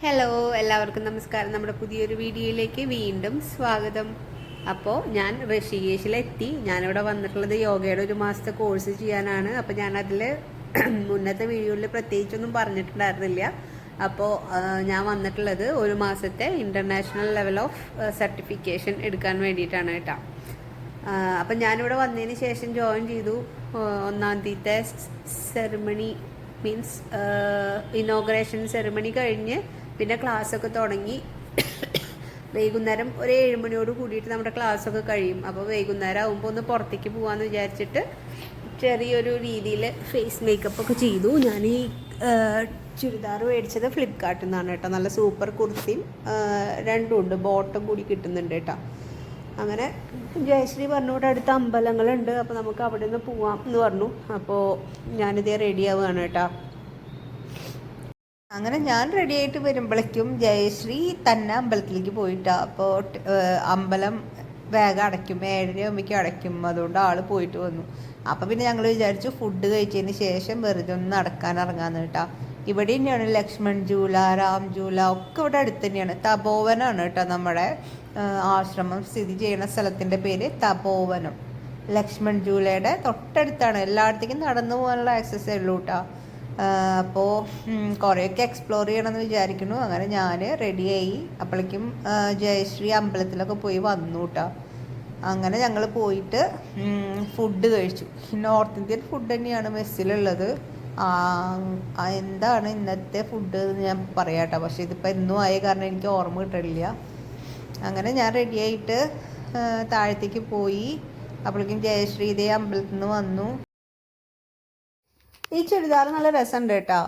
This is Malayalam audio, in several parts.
ഹലോ, എല്ലാവർക്കും നമസ്കാരം. നമ്മുടെ പുതിയൊരു വീഡിയോയിലേക്ക് വീണ്ടും സ്വാഗതം. അപ്പോൾ ഞാൻ ഋഷികേശിലെത്തി. ഞാനിവിടെ വന്നിട്ടുള്ളത് യോഗയുടെ ഒരു മാസത്തെ കോഴ്സ് ചെയ്യാനാണ്. അപ്പോൾ ഞാനതിൽ മുന്നത്തെ വീഡിയോയിൽ പ്രത്യേകിച്ചൊന്നും പറഞ്ഞിട്ടുണ്ടായിരുന്നില്ല. അപ്പോൾ ഞാൻ വന്നിട്ടുള്ളത് ഒരു മാസത്തെ ഇൻ്റർനാഷണൽ ലെവൽ ഓഫ് സർട്ടിഫിക്കേഷൻ എടുക്കാൻ വേണ്ടിയിട്ടാണ് കേട്ടോ. അപ്പം ഞാനിവിടെ വന്നതിന് ശേഷം ജോയിൻ ചെയ്തു. ഒന്നാം തീയതി സെറിമണി മീൻസ് ഇനോഗ്രേഷൻ സെറിമണി കഴിഞ്ഞ് പിന്നെ ക്ലാസ്സൊക്കെ തുടങ്ങി. വൈകുന്നേരം ഒരു 7 മണിയോട് കൂടിയിട്ട് നമ്മുടെ ക്ലാസ്സൊക്കെ കഴിയും. അപ്പോൾ വൈകുന്നേരം ആകുമ്പോൾ ഒന്ന് പുറത്തേക്ക് പോകാമെന്ന് വിചാരിച്ചിട്ട് ചെറിയൊരു രീതിയിൽ ഫേസ് മേക്കപ്പ് ഒക്കെ ചെയ്തു. ഞാൻ ഈ ചുരിദാർ മേടിച്ചത് ഫ്ലിപ്കാർട്ടിൽ നിന്നാണ് കേട്ടോ. നല്ല സൂപ്പർ കുർത്തിയും രണ്ടും ഉണ്ട്, ബോട്ടം കൂടി കിട്ടുന്നുണ്ട് കേട്ടോ. അങ്ങനെ ജയശ്രീ പറഞ്ഞു ഇവിടെ അടുത്ത അമ്പലങ്ങളുണ്ട്, അപ്പോൾ നമുക്ക് അവിടെ നിന്ന് പോവാം എന്ന് പറഞ്ഞു. അപ്പോൾ ഞാനിതേ റെഡി ആവുകയാണ് കേട്ടോ. അങ്ങനെ ഞാൻ റെഡി ആയിട്ട് വരുമ്പോഴേക്കും ജയശ്രീ തന്നെ അമ്പലത്തിലേക്ക് പോയിട്ടാ. അപ്പോൾ അമ്പലം വേഗം അടയ്ക്കും, 7:30 ആകുമ്പോഴേക്കും അടയ്ക്കും. അതുകൊണ്ട് ആൾ പോയിട്ട് വന്നു. അപ്പം പിന്നെ ഞങ്ങൾ വിചാരിച്ചു ഫുഡ് കഴിച്ചതിന് ശേഷം വെറുതെ ഒന്ന് നടക്കാൻ ഇറങ്ങാന്ന് കേട്ടോ. ഇവിടെ തന്നെയാണ് ലക്ഷ്മൺ ജൂല, രാം ജൂല ഒക്കെ ഇവിടെ അടുത്ത് തന്നെയാണ്. തപോവനാണ് കേട്ടോ നമ്മുടെ ആശ്രമം സ്ഥിതി ചെയ്യുന്ന സ്ഥലത്തിൻ്റെ പേര് തപോവനം. ലക്ഷ്മൺ ജൂലയുടെ തൊട്ടടുത്താണ്. എല്ലായിടത്തേക്കും നടന്നു പോകാനുള്ള ആക്സസേ ഉള്ളൂ കേട്ടോ. അപ്പോൾ കുറേയൊക്കെ എക്സ്പ്ലോർ ചെയ്യണമെന്ന് വിചാരിക്കുന്നു. അങ്ങനെ ഞാൻ റെഡിയായി. അപ്പോഴേക്കും ജയശ്രീ അമ്പലത്തിലൊക്കെ പോയി വന്നു കേട്ടോ. അങ്ങനെ ഞങ്ങൾ പോയിട്ട് ഫുഡ് കഴിച്ചു. നോർത്ത് ഇന്ത്യൻ ഫുഡ് തന്നെയാണ് മെസ്സിലുള്ളത്. എന്താണ് ഇന്നത്തെ ഫുഡ് എന്ന് ഞാൻ പറയാം കേട്ടോ. പക്ഷേ ഇതിപ്പോൾ എന്നും ആയ കാരണം എനിക്ക് ഓർമ്മ കിട്ടില്ല. അങ്ങനെ ഞാൻ റെഡിയായിട്ട് താഴത്തേക്ക് പോയി. അപ്പോഴേക്കും ജയശ്രീ ഇതേ അമ്പലത്തിൽ നിന്ന് വന്നു. ഈ ചുരിദാർ നല്ല രസമുണ്ട് കേട്ടോ.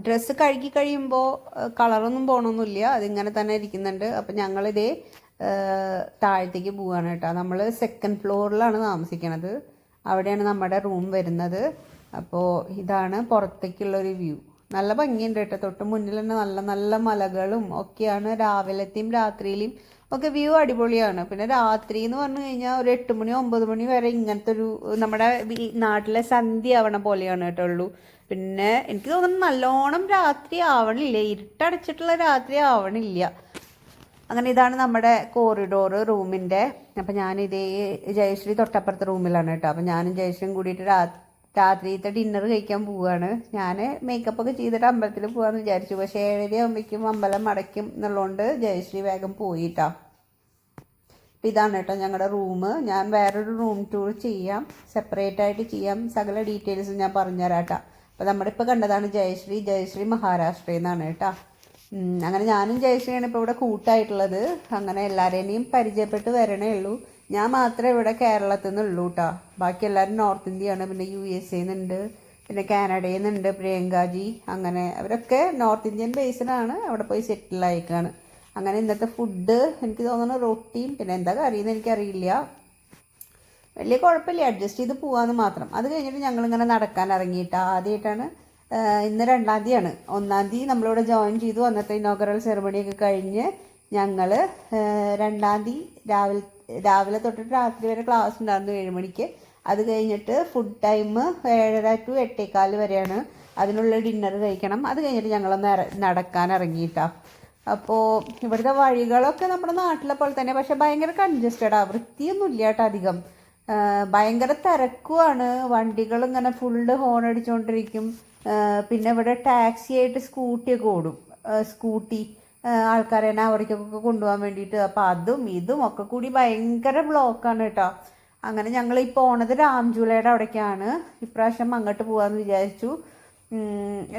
ഡ്രസ്സ് കഴുകി കഴിയുമ്പോൾ കളറൊന്നും പോകണമൊന്നുമില്ല, അതിങ്ങനെ തന്നെ ഇരിക്കുന്നുണ്ട്. അപ്പം ഞങ്ങളിതേ താഴത്തേക്ക് പോവുകയാണ് കേട്ടോ. നമ്മൾ 2nd ഫ്ലോറിലാണ് താമസിക്കണത്. അവിടെയാണ് നമ്മുടെ റൂം വരുന്നത്. അപ്പോൾ ഇതാണ് പുറത്തേക്കുള്ളൊരു വ്യൂ. നല്ല ഭംഗിയുണ്ട് കേട്ടോ. തൊട്ട് മുന്നിൽ തന്നെ നല്ല നല്ല മലകളും ഒക്കെയാണ്. രാവിലത്തെയും രാത്രിയിലെയും ഒക്കെ വ്യൂ അടിപൊളിയാണ്. പിന്നെ രാത്രി എന്ന് പറഞ്ഞു കഴിഞ്ഞാൽ ഒരു 8 മണി 9 മണി വരെ ഇങ്ങനത്തെ ഒരു നമ്മുടെ നാട്ടിലെ സന്ധ്യ ആവണ പോലെയാണ് കേട്ടോ ഉള്ളൂ. പിന്നെ എനിക്ക് തോന്നുന്നു നല്ലോണം രാത്രി ആവണില്ല, ഇരുട്ടടച്ചിട്ടുള്ള രാത്രി ആവണില്ല. അങ്ങനെ ഇതാണ് നമ്മുടെ കോറിഡോറ് റൂമിൻ്റെ. അപ്പം ഞാനിതേ ജയശ്രീ തൊട്ടപ്പുറത്തെ റൂമിലാണ് കേട്ടോ. അപ്പം ഞാനും ജയശ്രീയും കൂടിയിട്ട് രാത്രിയിലത്തെ ഡിന്നർ കഴിക്കാൻ പോവുകയാണ്. ഞാൻ മേക്കപ്പൊക്കെ ചെയ്തിട്ട് അമ്പലത്തിൽ പോകാമെന്ന് വിചാരിച്ചു. പക്ഷേ 7:30 ആകുമ്പോഴേക്കും അമ്പലം അടയ്ക്കും എന്നുള്ളതുകൊണ്ട് ജയശ്രീ വേഗം പോയിട്ടാ. അപ്പം ഇതാണ് കേട്ടോ ഞങ്ങളുടെ റൂം. ഞാൻ വേറൊരു റൂം ടൂർ ചെയ്യാം, സെപ്പറേറ്റ് ആയിട്ട് ചെയ്യാം. സകല ഡീറ്റെയിൽസ് ഞാൻ പറഞ്ഞുതരാം കേട്ടോ. അപ്പം നമ്മുടെ ഇപ്പോൾ കണ്ടതാണ് ജയശ്രീ മഹാരാഷ്ട്രയിൽ നിന്നാണ് കേട്ടോ. അങ്ങനെ ഞാനും ജയശ്രീയാണ് ഇപ്പോൾ ഇവിടെ കൂട്ടായിട്ടുള്ളത്. അങ്ങനെ എല്ലാവരെയും പരിചയപ്പെട്ട് വരണേ ഉള്ളൂ. ഞാൻ മാത്രമേ ഇവിടെ കേരളത്തിൽ നിന്നുള്ളൂ കേട്ടോ. ബാക്കി എല്ലാവരും നോർത്ത് ഇന്ത്യയാണ്. പിന്നെ USA നിന്നുണ്ട്, പിന്നെ കാനഡയിൽ നിന്നുണ്ട് പ്രിയങ്കാജി. അങ്ങനെ അവരൊക്കെ നോർത്ത് ഇന്ത്യൻ ബേസിലാണ് അവിടെ പോയി സെറ്റിൽ ആയിക്കാണ്. അങ്ങനെ ഇന്നത്തെ ഫുഡ് എനിക്ക് തോന്നുന്നു റൊട്ടിയും പിന്നെ എന്താ കറിയെന്ന് എനിക്കറിയില്ല. വലിയ കുഴപ്പമില്ല, അഡ്ജസ്റ്റ് ചെയ്ത് പോകാമെന്ന് മാത്രം. അത് കഴിഞ്ഞിട്ട് ഞങ്ങളിങ്ങനെ നടക്കാൻ ഇറങ്ങിയിട്ടാ. ആദ്യമായിട്ടാണ്. ഇന്ന് 2-ാം തീയതിയാണ്. 1-ാം തീയതി നമ്മളിവിടെ ജോയിൻ ചെയ്തു. അന്നത്തെ ഇനോഗ്രൽ സെറിമണിയൊക്കെ കഴിഞ്ഞ് ഞങ്ങൾ 2-ാം തീയതി രാവിലെ തൊട്ടിട്ട് രാത്രി വരെ ക്ലാസ് ഉണ്ടായിരുന്നു 7 മണിക്ക്. അത് കഴിഞ്ഞിട്ട് ഫുഡ് ടൈം 7:30 to 8:15 വരെയാണ്. അതിനുള്ള ഡിന്നർ കഴിക്കണം. അത് കഴിഞ്ഞിട്ട് ഞങ്ങളൊന്ന് നടക്കാൻ ഇറങ്ങിയിട്ടാ. അപ്പോൾ ഇവിടുത്തെ വഴികളൊക്കെ നമ്മുടെ നാട്ടിലെ പോലെ തന്നെ, പക്ഷെ ഭയങ്കര കൺജസ്റ്റഡാണ്. വൃത്തിയൊന്നും ഇല്ല കേട്ടോ അധികം. ഭയങ്കര തിരക്കുമാണ്. വണ്ടികൾ ഇങ്ങനെ ഫുള്ള് ഹോൺ അടിച്ചുകൊണ്ടിരിക്കും. പിന്നെ ഇവിടെ ടാക്സി ആയിട്ട് സ്കൂട്ടിയൊക്കെ ഓടും. സ്കൂട്ടി ആൾക്കാരെ തന്നെ അവിടേക്കൊക്കെ കൊണ്ടുപോകാൻ വേണ്ടിയിട്ട്. അപ്പോൾ അതും ഇതും ഒക്കെ കൂടി ഭയങ്കര ബ്ലോക്കാണ് കേട്ടോ. അങ്ങനെ ഞങ്ങൾ ഈ പോണത് രാംജൂലയുടെ അവിടേക്കാണ്. ഇപ്രാവശ്യം അങ്ങോട്ട് പോകാമെന്ന് വിചാരിച്ചു.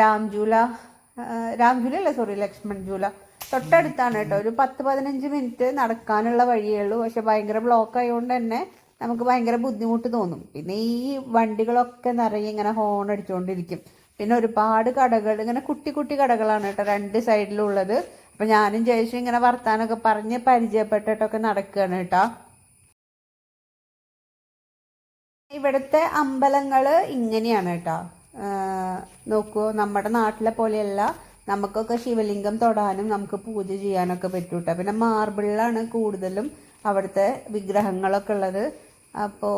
രാംജൂലല്ല, സോറി, ലക്ഷ്മൺ ജൂല തൊട്ടടുത്താണ് കേട്ടോ. ഒരു 10-15 മിനിറ്റ് നടക്കാനുള്ള വഴിയേ ഉള്ളൂ. പക്ഷെ ഭയങ്കര ബ്ലോക്ക് ആയതുകൊണ്ട് തന്നെ നമുക്ക് ഭയങ്കര ബുദ്ധിമുട്ട് തോന്നും. പിന്നെ ഈ വണ്ടികളൊക്കെ നിറയെ ഇങ്ങനെ ഹോൺ അടിച്ചുകൊണ്ടിരിക്കും. പിന്നെ ഒരുപാട് കടകൾ, ഇങ്ങനെ കുട്ടി കുട്ടി കടകളാണ് കേട്ടോ 2 സൈഡിലുള്ളത്. അപ്പം ഞാനും ജയശ്രീ ഇങ്ങനെ വർത്താനൊക്കെ പറഞ്ഞ് പരിചയപ്പെട്ടിട്ടൊക്കെ നടക്കുകയാണ് കേട്ടോ. ഇവിടുത്തെ അമ്പലങ്ങൾ ഇങ്ങനെയാണ് കേട്ടോ. നോക്കൂ, നമ്മുടെ നാട്ടിലെ പോലെയല്ല. നമുക്കൊക്കെ ശിവലിംഗം തൊടാനും നമുക്ക് പൂജ ചെയ്യാനൊക്കെ പറ്റും കേട്ടോ. പിന്നെ മാർബിളിലാണ് കൂടുതലും അവിടുത്തെ വിഗ്രഹങ്ങളൊക്കെ ഉള്ളത്. അപ്പോൾ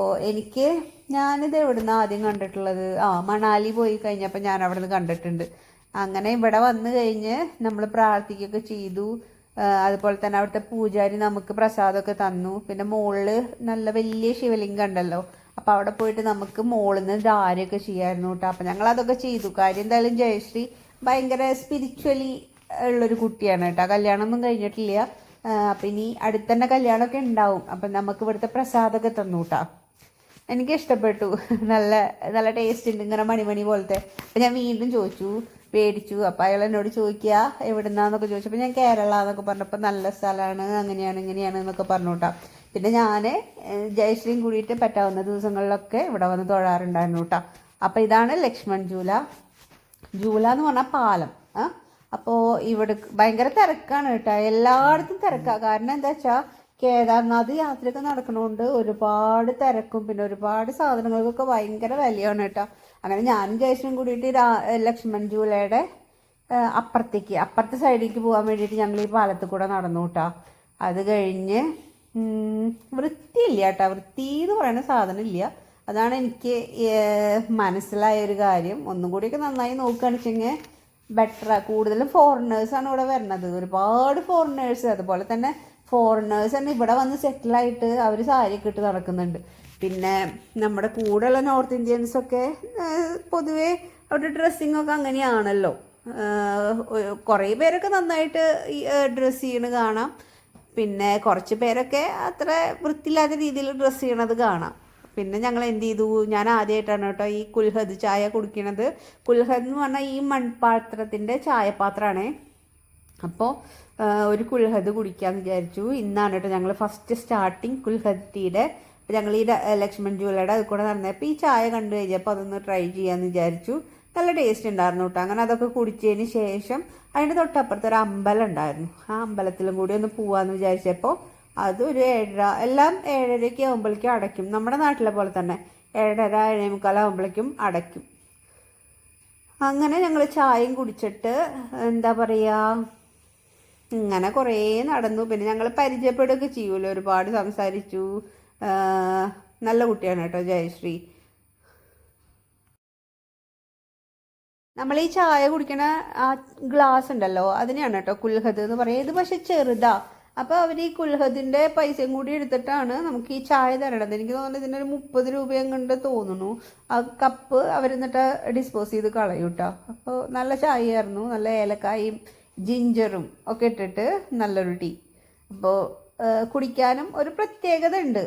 ഞാനിത് എവിടുന്ന് ആദ്യം കണ്ടിട്ടുള്ളത്, മണാലി പോയി കഴിഞ്ഞപ്പോൾ ഞാൻ അവിടെ നിന്ന് കണ്ടിട്ടുണ്ട്. അങ്ങനെ ഇവിടെ വന്നു കഴിഞ്ഞ് നമ്മൾ പ്രാർത്ഥിക്കുകയൊക്കെ ചെയ്തു. അതുപോലെ തന്നെ അവിടുത്തെ പൂജാരി നമുക്ക് പ്രസാദമൊക്കെ തന്നു. പിന്നെ മുകളിൽ നല്ല വലിയ ശിവലിംഗം ഉണ്ടല്ലോ, അപ്പോൾ അവിടെ പോയിട്ട് നമുക്ക് മുകളിൽ നിന്ന് ധാരയൊക്കെ ചെയ്യായിരുന്നു കേട്ടോ. അപ്പം ഞങ്ങൾ അതൊക്കെ ചെയ്തു. കാര്യം എന്തായാലും ജയശ്രീ ഭയങ്കര സ്പിരിച്വലി ഉള്ളൊരു കുട്ടിയാണ് കേട്ടോ. കല്യാണമൊന്നും കഴിഞ്ഞിട്ടില്ല. അപ്പം ഇനി അടുത്തന്നെ കല്യാണമൊക്കെ ഉണ്ടാവും. അപ്പം നമുക്ക് ഇവിടുത്തെ പ്രസാദമൊക്കെ തന്നു കേട്ടോ. എനിക്ക് ഇഷ്ടപ്പെട്ടു. നല്ല നല്ല ടേസ്റ്റ് ഉണ്ട്, ഇങ്ങനെ മണിമണി പോലത്തെ. അപ്പം ഞാൻ വീണ്ടും ചോദിച്ചു, മേടിച്ചു. അപ്പം അയാൾ എന്നോട് ചോദിക്കുക എവിടുന്നാന്നൊക്കെ ചോദിച്ചപ്പോൾ ഞാൻ കേരള എന്നൊക്കെ പറഞ്ഞപ്പോൾ നല്ല സ്ഥലമാണ്, അങ്ങനെയാണ് ഇങ്ങനെയാണ് എന്നൊക്കെ പറഞ്ഞു കേട്ടോ. പിന്നെ ഞാൻ ജയശ്രീയും കൂടിയിട്ട് പറ്റാവുന്ന ദിവസങ്ങളിലൊക്കെ ഇവിടെ വന്ന് തൊഴാറുണ്ടായിരുന്നു കേട്ടോ. അപ്പോൾ ഇതാണ് ലക്ഷ്മൺ ജൂല. ജൂല എന്ന് പറഞ്ഞാൽ പാലം. അപ്പോൾ ഇവിടെ ഭയങ്കര തിരക്കാണ് കേട്ടോ, എല്ലായിടത്തും തിരക്കാണ്. കാരണം എന്താ വെച്ചാൽ കേദാർനാഥ് യാത്രയൊക്കെ നടക്കണോണ്ട് ഒരുപാട് തിരക്കും പിന്നെ ഒരുപാട് സാധനങ്ങൾക്കൊക്കെ ഭയങ്കര വിലയാണ് കേട്ടോ. അങ്ങനെ ഞാനും ജയശ്രീയും കൂടിയിട്ട് ലക്ഷ്മൺ ജൂലയുടെ അപ്പുറത്തെ സൈഡിലേക്ക് പോകാൻ വേണ്ടിയിട്ട് ഞങ്ങൾ ഈ പാലത്തിൽ കൂടെ നടന്നു കേട്ടോ. അത് കഴിഞ്ഞ് വൃത്തിയില്ല കേട്ടോ, വൃത്തി എന്ന് പറയുന്ന സാധനം ഇല്ല. അതാണ് എനിക്ക് മനസ്സിലായ ഒരു കാര്യം. ഒന്നും കൂടിയൊക്കെ നന്നായി നോക്കുകയാണെന്ന് വെച്ചെങ്കിൽ ബെറ്റർ. കൂടുതലും ഫോറിനേഴ്സാണ് ഇവിടെ വരുന്നത്, ഒരുപാട് ഫോറിനേഴ്സ്. അതുപോലെ തന്നെ ഫോറിനേഴ്സ് തന്നെ ഇവിടെ വന്ന് സെറ്റിലായിട്ട് അവർ സാരിയൊക്കെ ഇട്ട് നടക്കുന്നുണ്ട്. പിന്നെ നമ്മുടെ കൂടെയുള്ള നോർത്ത് ഇന്ത്യൻസൊക്കെ പൊതുവേ അവരുടെ ഡ്രസ്സിങ്ങൊക്കെ അങ്ങനെയാണല്ലോ. കുറേ പേരൊക്കെ നന്നായിട്ട് ഡ്രസ്സ് ചെയ്യണത് കാണാം. പിന്നെ കുറച്ച് പേരൊക്കെ അത്ര വൃത്തിയില്ലാത്ത രീതിയിൽ ഡ്രസ്സ് ചെയ്യണത് കാണാം. പിന്നെ ഞങ്ങൾ എന്ത് ചെയ്തു, ഞാൻ ആദ്യമായിട്ടാണ് കേട്ടോ ഈ കുൽഹദ് ചായ കുടിക്കണത്. കുൽഹദ് എന്ന് പറഞ്ഞാൽ ഈ മൺപാത്രത്തിൻ്റെ ചായപാത്രമാണേ. അപ്പോൾ ഒരു കുൽഹദ് കുടിക്കാമെന്ന് വിചാരിച്ചു. ഇന്നാണ് കേട്ടോ ഞങ്ങൾ ഫസ്റ്റ് സ്റ്റാർട്ടിങ് കുൽഹദ് ടീയുടെ. അപ്പോൾ ഞങ്ങൾ ഈ ലക്ഷ്മൺ ജൂലയുടെ അത് കൂടെ നടന്നപ്പോൾ ഈ ചായ കണ്ടു കഴിഞ്ഞപ്പോൾ അതൊന്ന് ട്രൈ ചെയ്യാമെന്ന് വിചാരിച്ചു. നല്ല ടേസ്റ്റ് ഉണ്ടായിരുന്നു കേട്ടോ. അങ്ങനെ അതൊക്കെ കുടിച്ചതിന് ശേഷം അതിൻ്റെ തൊട്ടപ്പുറത്ത് ഒരു അമ്പലം ഉണ്ടായിരുന്നു. ആ അമ്പലത്തിലും കൂടി ഒന്ന് പോവാമെന്ന് വിചാരിച്ചപ്പോൾ അതൊരു 7:30, എല്ലാം 7:30 ആകുമ്പോഴേക്കും അടയ്ക്കും. നമ്മുടെ നാട്ടിലെ പോലെ തന്നെ 7:30 7:45 ആകുമ്പോഴേക്കും അടയ്ക്കും. അങ്ങനെ ഞങ്ങൾ ചായയും കുടിച്ചിട്ട് എന്താ പറയുക, ഇങ്ങനെ കുറേ നടന്നു. പിന്നെ ഞങ്ങൾ പരിചയപ്പെടുകയൊക്കെ ചെയ്യുമല്ലോ, ഒരുപാട് സംസാരിച്ചു. നല്ല കുട്ടിയാണ് കേട്ടോ ജയശ്രീ. നമ്മൾ ഈ ചായ കുടിക്കണ ആ ഗ്ലാസ് ഉണ്ടല്ലോ, അതിനെയാണ് കേട്ടോ കുൽഹദ് എന്ന് പറയുക. ഇത് പക്ഷെ ചെറുതാ. അപ്പോൾ അവർ ഈ കുൽഹദിൻ്റെ പൈസയും കൂടി എടുത്തിട്ടാണ് നമുക്ക് ഈ ചായ തരണത്. എനിക്ക് തോന്നുന്നത് ഇതിനൊരു 30 രൂപയും കൊണ്ട് തോന്നുന്നു. ആ കപ്പ് അവരെന്നിട്ട് ഡിസ്പോസ് ചെയ്ത് കളയും കേട്ടോ. അപ്പോൾ നല്ല ചായയായിരുന്നു, നല്ല ഏലക്കായും ജിഞ്ചറും ഒക്കെ ഇട്ടിട്ട് നല്ലൊരു ടീ. അപ്പോൾ കുടിക്കാനും ഒരു പ്രത്യേകത ഉണ്ട്.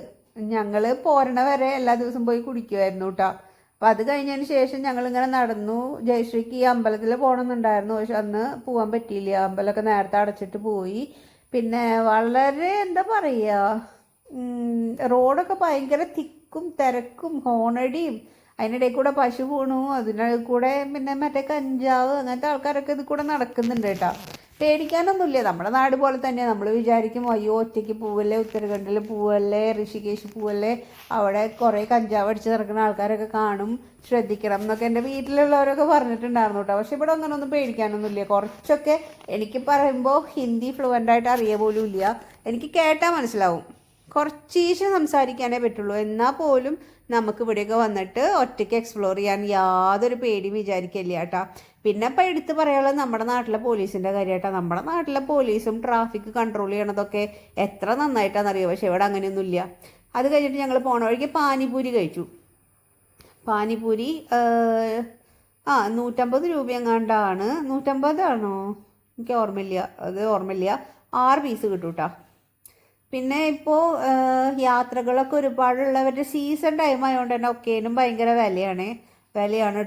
ഞങ്ങൾ പോരണ വരെ എല്ലാ ദിവസവും പോയി കുടിക്കുമായിരുന്നു കേട്ടോ. അപ്പോൾ അത് കഴിഞ്ഞതിന് ശേഷം ഞങ്ങളിങ്ങനെ നടന്നു. ജയശ്രീക്ക് ഈ അമ്പലത്തിൽ പോകണമെന്നുണ്ടായിരുന്നു, പക്ഷെ അന്ന് പോകാൻ പറ്റിയില്ല. അമ്പലമൊക്കെ നേരത്തെ അടച്ചിട്ട് പോയി. പിന്നെ വളരെ എന്താ പറയുക, റോഡൊക്കെ ഭയങ്കര തിക്കും തിരക്കും ഹോണടിയും. അതിനിടയിൽ കൂടെ പശു പോണു, അതിനിടയിൽ കൂടെ പിന്നെ മറ്റേ കഞ്ചാവ് അങ്ങനത്തെ ആൾക്കാരൊക്കെ ഇത് കൂടെ നടക്കുന്നുണ്ട് കേട്ടോ. പേടിക്കാനൊന്നുമില്ല, നമ്മുടെ നാട് പോലെ തന്നെ. നമ്മൾ വിചാരിക്കും അയ്യോ ഒറ്റയ്ക്ക് പോവല്ലേ, ഉത്തരാഖണ്ഡിൽ പോവല്ലേ, ഋഷികേശ് പോവല്ലേ, അവിടെ കുറേ കഞ്ചാവ് അടിച്ച് നടക്കുന്ന ആൾക്കാരൊക്കെ കാണും, ശ്രദ്ധിക്കണം എന്നൊക്കെ എൻ്റെ വീട്ടിലുള്ളവരൊക്കെ പറഞ്ഞിട്ടുണ്ടായിരുന്നു കേട്ടോ. പക്ഷെ ഇവിടെ അങ്ങനെ ഒന്നും പേടിക്കാനൊന്നുമില്ല. കുറച്ചൊക്കെ എനിക്ക് പറയുമ്പോൾ ഹിന്ദി ഫ്ലുവൻ്റായിട്ട് അറിയ പോലും ഇല്ല. എനിക്ക് കേട്ടാൽ മനസ്സിലാവും, കുറച്ചീശം സംസാരിക്കാനേ പറ്റുള്ളൂ. എന്നാൽ പോലും നമുക്ക് ഇവിടെയൊക്കെ വന്നിട്ട് ഒറ്റയ്ക്ക് എക്സ്പ്ലോർ ചെയ്യാൻ യാതൊരു പേടിയും വിചാരിക്കില്ല കേട്ടോ. പിന്നെ ഇപ്പം എടുത്ത് പറയാനുള്ളത് നമ്മുടെ നാട്ടിലെ പോലീസിൻ്റെ കാര്യം കേട്ടോ. നമ്മുടെ നാട്ടിലെ പോലീസും ട്രാഫിക് കൺട്രോൾ ചെയ്യണതൊക്കെ എത്ര നന്നായിട്ടാണെന്നറിയോ. പക്ഷെ ഇവിടെ അങ്ങനെയൊന്നുമില്ല. അത് കഴിഞ്ഞിട്ട് ഞങ്ങൾ പോണ വഴിക്ക് പാനിപൂരി കഴിച്ചു. പാനിപൂരി 150 രൂപ എങ്ങാണ്ടാണ്. 150 ആണോ എനിക്ക് ഓർമ്മയില്ല, അത് ഓർമ്മയില്ല. 6 പീസ് കിട്ടും കേട്ടോ. പിന്നെ ഇപ്പോൾ യാത്രകളൊക്കെ ഒരുപാടുള്ളവരുടെ സീസൺ ടൈം ആയതുകൊണ്ട് തന്നെ ഒക്കേനും ഭയങ്കര വിലയാണ്.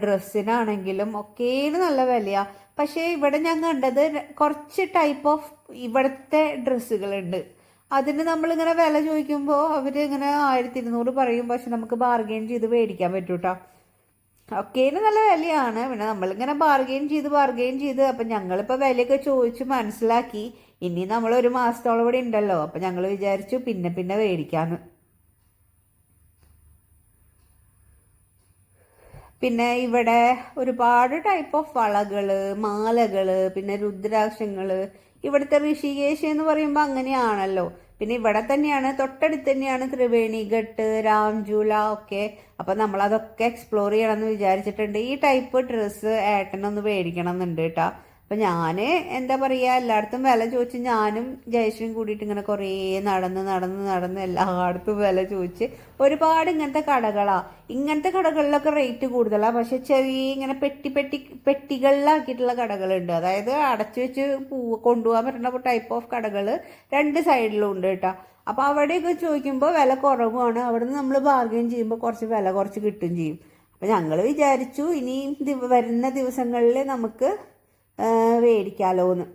ഡ്രസ്സിനാണെങ്കിലും ഒക്കേനും നല്ല വിലയാണ്. പക്ഷേ ഇവിടെ ഞാൻ കണ്ടത് കുറച്ച് ടൈപ്പ് ഓഫ് ഇവിടുത്തെ ഡ്രസ്സുകളുണ്ട്. അതിന് നമ്മളിങ്ങനെ വില ചോദിക്കുമ്പോൾ അവർ ഇങ്ങനെ 1200 പറയും. പക്ഷെ നമുക്ക് ബാർഗെയിൻ ചെയ്ത് മേടിക്കാൻ പറ്റും കേട്ടോ. ഒക്കേനും നല്ല വിലയാണ്. പിന്നെ നമ്മളിങ്ങനെ ബാർഗെയിൻ ചെയ്ത് അപ്പം ഞങ്ങളിപ്പോൾ വിലയൊക്കെ ചോദിച്ച് മനസ്സിലാക്കി. ഇനി നമ്മൾ 1 മാസത്തോളം ഇവിടെ ഉണ്ടല്ലോ, അപ്പം ഞങ്ങൾ വിചാരിച്ചു പിന്നെ മേടിക്കാന്ന്. പിന്നെ ഇവിടെ ഒരുപാട് ടൈപ്പ് ഓഫ് വളകൾ, മാലകൾ, പിന്നെ രുദ്രാക്ഷങ്ങൾ. ഇവിടുത്തെ ഋഷികേശ് എന്ന് പറയുമ്പോൾ അങ്ങനെയാണല്ലോ. പിന്നെ ഇവിടെ തന്നെയാണ്, തൊട്ടടുത്ത് തന്നെയാണ് ത്രിവേണി ഘട്ട്, രാംജൂല ഒക്കെ. അപ്പം നമ്മളതൊക്കെ എക്സ്പ്ലോർ ചെയ്യണമെന്ന് വിചാരിച്ചിട്ടുണ്ട്. ഈ ടൈപ്പ് ഡ്രസ്സ് ഏട്ടനൊന്ന് മേടിക്കണം എന്നുണ്ട് കേട്ടോ. അപ്പം ഞാൻ എന്താ പറയുക, എല്ലായിടത്തും വില ചോദിച്ച് ഞാനും ജയശ്രീയും കൂടിയിട്ട് ഇങ്ങനെ കുറേ നടന്ന് എല്ലായിടത്തും വില ചോദിച്ച് ഒരുപാട് ഇങ്ങനത്തെ കടകളാണ്. ഇങ്ങനത്തെ കടകളിലൊക്കെ റേറ്റ് കൂടുതലാണ്. പക്ഷെ ചെറിയ ഇങ്ങനെ പെട്ടികളിലാക്കിയിട്ടുള്ള കടകളുണ്ട്. അതായത് അടച്ചു വെച്ച് കൊണ്ടുപോകാൻ പറ്റുന്ന ടൈപ്പ് ഓഫ് കടകൾ രണ്ട് സൈഡിലും ഉണ്ട് കേട്ടോ. അപ്പോൾ അവിടെയൊക്കെ ചോദിക്കുമ്പോൾ വില കുറവാണ്. അവിടെ നിന്ന് നമ്മൾ ബാർഗെയിൻ ചെയ്യുമ്പോൾ കുറച്ച് വില കുറച്ച് കിട്ടും ചെയ്യും. അപ്പം ഞങ്ങൾ വിചാരിച്ചു ഇനി വരുന്ന ദിവസങ്ങളിൽ നമുക്ക് മേടിക്കാലോ എന്ന്.